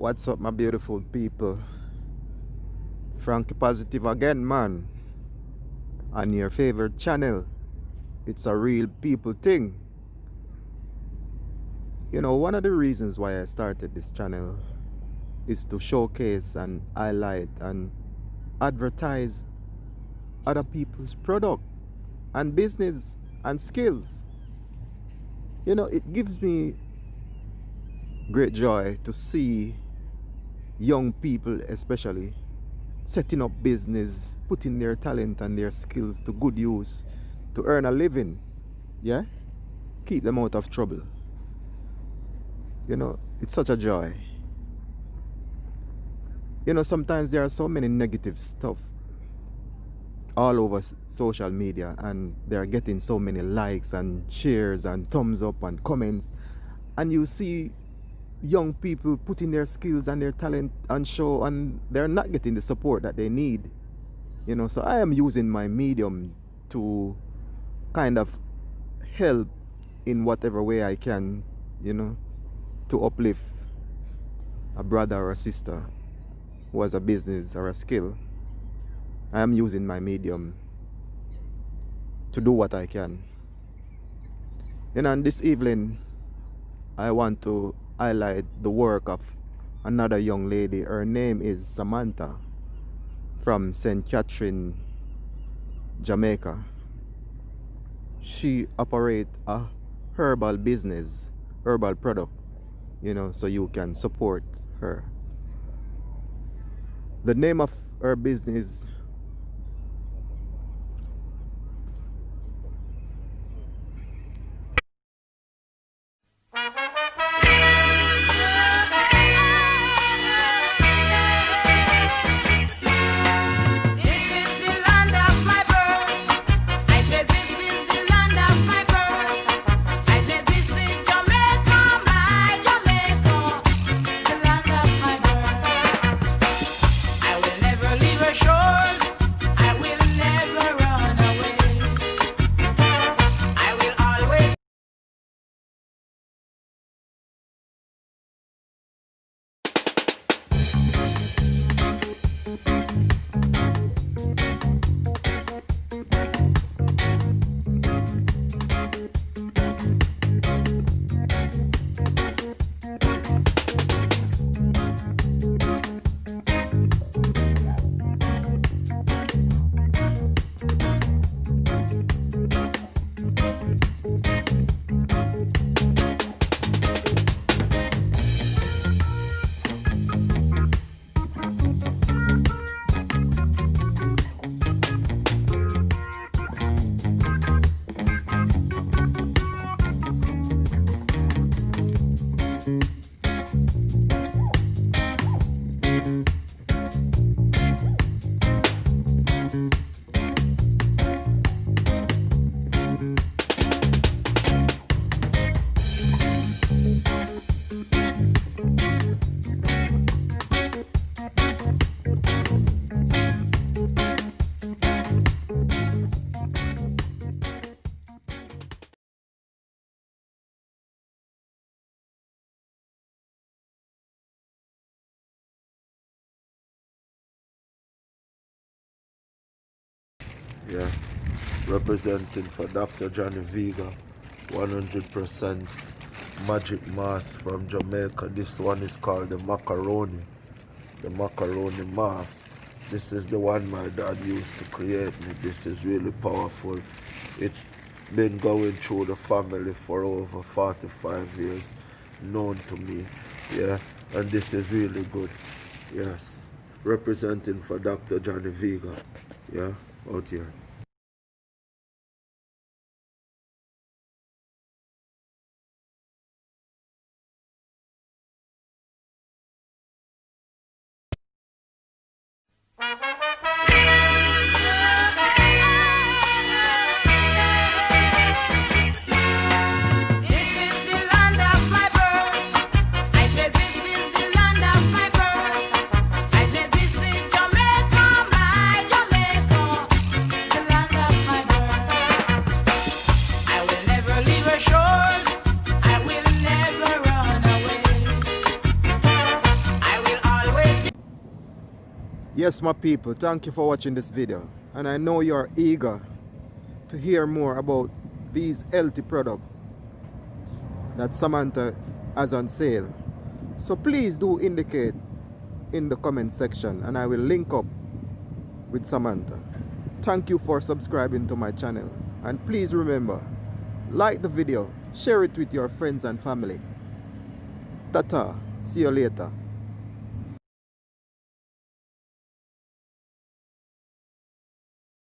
What's up, my beautiful people? Frankie Positive again, man. On your favorite channel. It's a real people thing. You know, one of the reasons why I started this channel is to showcase and highlight and advertise other people's product and business and skills. You know, it gives me great joy to see young people, especially, setting up business, putting their talent and their skills to good use to earn a living. Yeah? Keep them out of trouble. You know, it's such a joy. You know, sometimes there are so many negative stuff all over social media, and they're getting so many likes and shares and thumbs up and comments, and you see young people putting their skills and their talent on show, and they're not getting the support that they need. You know, so I am using my medium to kind of help in whatever way I can, you know, to uplift a brother or a sister who has a business or a skill. I am using my medium to do what I can. You know, and this evening I want to highlight the work of another young lady. Her name is Samantha from St. Catherine, Jamaica. She operates a herbal business, herbal product, you know, so you can support her. The name of her business Yeah, representing for Dr. Johnny Vega, 100% magic mask from Jamaica. This one is called the macaroni mask. This is the one my dad used to create me. This is really powerful. It's been going through the family for over 45 years, known to me. Yeah, and this is really good. Yes, representing for Dr. Johnny Vega. Yeah, out here. Jamaica, my Jamaica, Yes, my people, thank you for watching this video. And I know you're eager to hear more about these healthy products that Samantha has on sale. So please do indicate in the comment section and I will link up with Samantha. Thank you for subscribing to my channel. And please remember, like the video, share it with your friends and family. Tata, see you later.